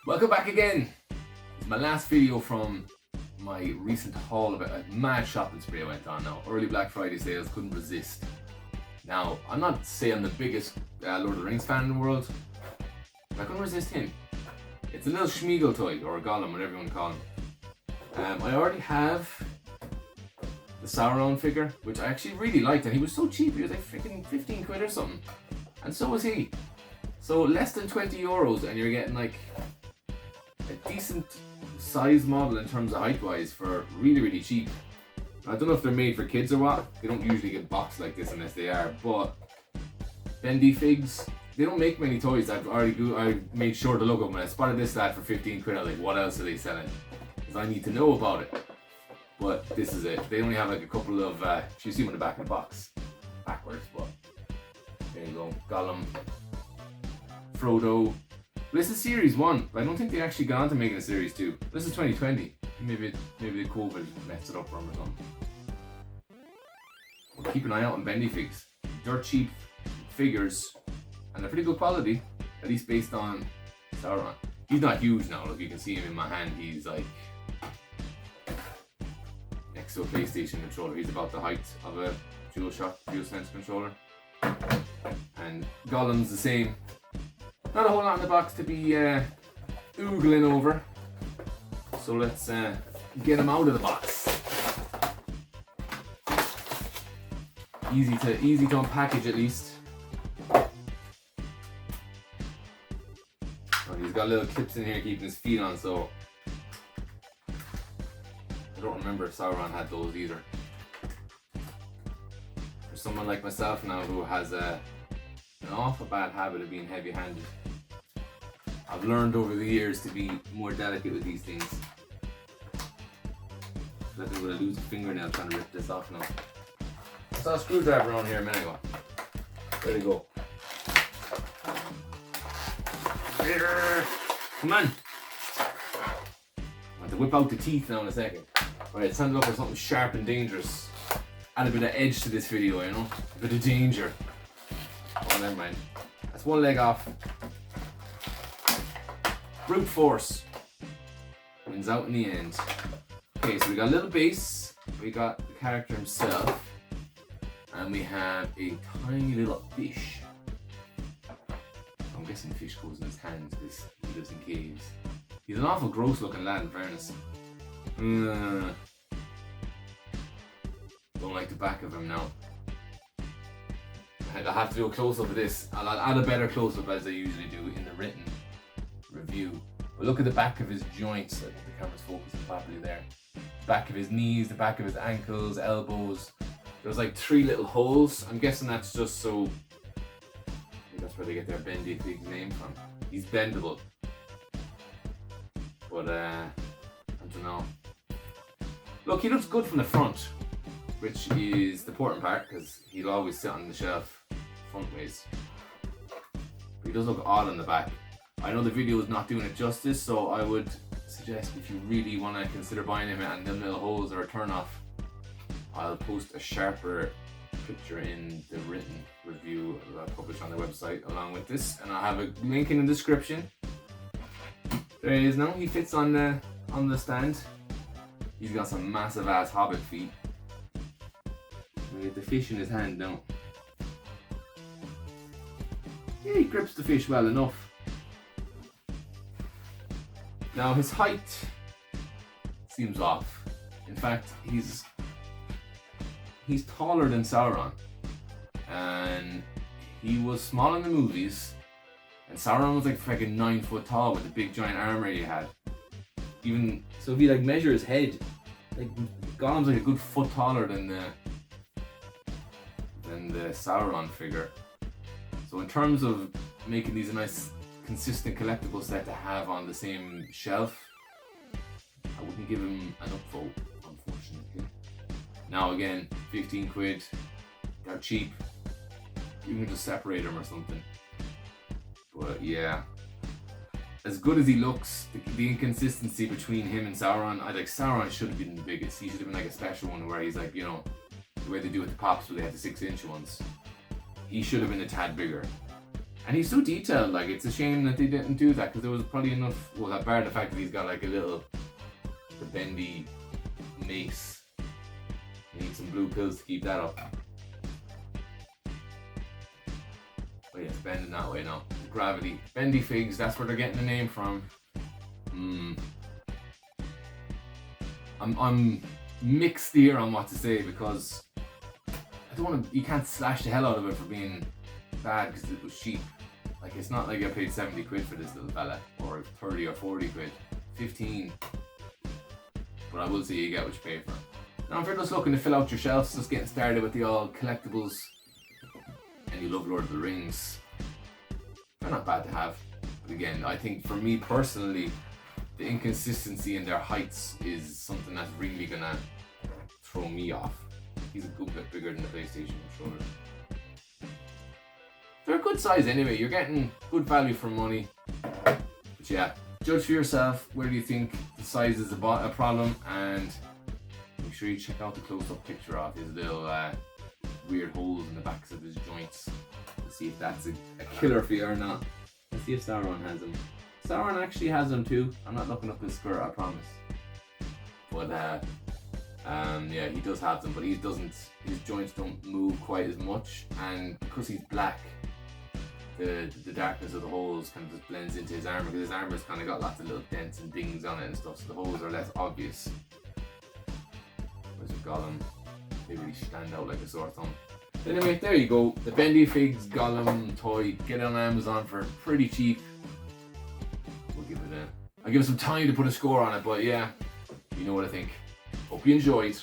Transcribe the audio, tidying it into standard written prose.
Welcome back again. It's my last video from my recent haul about a mad shopping spree I went on now. Early Black Friday sales, couldn't resist. Now, I'm not saying I'm the biggest Lord of the Rings fan in the world, but I couldn't resist him. It's a little Schmeagol toy, or a Gollum, whatever you want to call him. I already have the Sauron figure, which I actually really liked, and he was so cheap, he was like freaking 15 quid or something. And so was he. So less than 20 euros and you're getting like a decent size model in terms of height wise for really, really cheap. I don't know if they're made for kids or what. They don't usually get boxed like this unless they are, but Bendyfigs, they don't make many toys. I made sure to look up when I spotted this lad for 15 quid. I was like, what else are they selling? Because I need to know about it. But this is it. They only have like a couple of, you see them in the back of the box. Backwards, but there you go. Gollum, Frodo. This is series 1. I don't think they actually got on to making a series 2. This is 2020. Maybe the COVID messed it up for them or something. Well, keep an eye out on Bendyfigs. Dirt cheap figures, and they're pretty good quality, at least based on Sauron. He's not huge now. Look, you can see him in my hand. He's like next to a PlayStation controller. He's about the height of a DualSense controller. And Gollum's the same. Not a whole lot in the box to be oogling over. So let's get him out of the box. Easy to unpackage at least. Oh, he's got little clips in here keeping his feet on, so I don't remember if Sauron had those either. For someone like myself now who has an awful bad habit of being heavy-handed, I've learned over the years to be more delicate with these things. I think I'm going to lose a fingernail trying to rip this off now. I saw a screwdriver around here a minute ago. There you go. Come on! I have to whip out the teeth now in a second. Right, it's time to look for something sharp and dangerous. Add a bit of edge to this video, you know? A bit of danger. Oh, never mind. That's one leg off. Brute force wins out in the end. Okay, so we got a little base, we got the character himself, and we have a tiny little fish. I'm guessing the fish goes in his hands because he lives in caves. He's an awful gross looking lad, in fairness. Don't like the back of him now. I'll have to do a close-up of this. I'll add a better close-up as I usually do in the written review. But look at the back of his joints. I think the camera's focusing properly there. Back of his knees, the back of his ankles, elbows. There's like 3 little holes. I'm guessing that's just so... that's where they get their Bendyfigs name from. He's bendable. But I don't know. Look, he looks good from the front, which is the important part because he'll always sit on the shelf front ways. But he does look odd on the back. I know the video is not doing it justice, so I would suggest if you really want to consider buying him and them little holes are a turn off, I'll post a sharper picture in the written review that I'll publish on the website along with this, and I'll have a link in the description. There he is now. He fits on the stand. He's got some massive ass hobbit feet. We get the fish in his hand now. Yeah, he grips the fish well enough. Now his height seems off. In fact, he's taller than Sauron, and he was small in the movies, and Sauron was like freaking 9 foot tall with the big giant armor he had. Even so, if you like measure his head, like Gollum's like a good foot taller than the Sauron figure. So in terms of making these a nice consistent collectible set to have on the same shelf, I wouldn't give him an upvote, unfortunately. Now again, 15 quid, they're cheap. You can just separate them or something. But yeah, as good as he looks, the inconsistency between him and Sauron, I like Sauron should have been the biggest. He should have been like a special one where he's like, you know, the way they do with the Pops where they have the 6-inch ones. He should have been a tad bigger. And he's so detailed, like it's a shame that they didn't do that because there was probably enough. Well, that bar the fact that he's got like the bendy mace. You need some blue pills to keep that up. Oh yeah, it's bending that way now. Gravity. Bendyfigs, that's where they're getting the name from. I'm mixed here on what to say because I don't want to. You can't slash the hell out of it for being bad because it was cheap. Like it's not like I paid 70 quid for this little fella, or 30 or 40 quid, 15. But I will say you get what you pay for. Now if you're just looking to fill out your shelves, just getting started with the all collectibles, and you love Lord of the Rings, they're not bad to have. But again, I think for me personally, the inconsistency in their heights is something that's really gonna throw me off. He's a good bit bigger than the PlayStation controller. They're a good size anyway, you're getting good value for money. But yeah, judge for yourself whether you think the size is a problem, and make sure you check out the close-up picture of his little weird holes in the backs of his joints to see if that's a killer for you or not. Let's see if Sauron has them. Sauron actually has them too. I'm not looking up his skirt, I promise. But yeah, he does have them, but he doesn't. His joints don't move quite as much, and because he's black, the darkness of the holes kind of just blends into his armor, because his armor's kind of got lots of little dents and dings on it and stuff, so the holes are less obvious. Whereas with Gollum, they really stand out like a sore thumb. Anyway, there you go. The Bendyfigs Gollum toy. Get it on Amazon for pretty cheap. I'll give it some time to put a score on it, but yeah, you know what I think. Hope you enjoyed.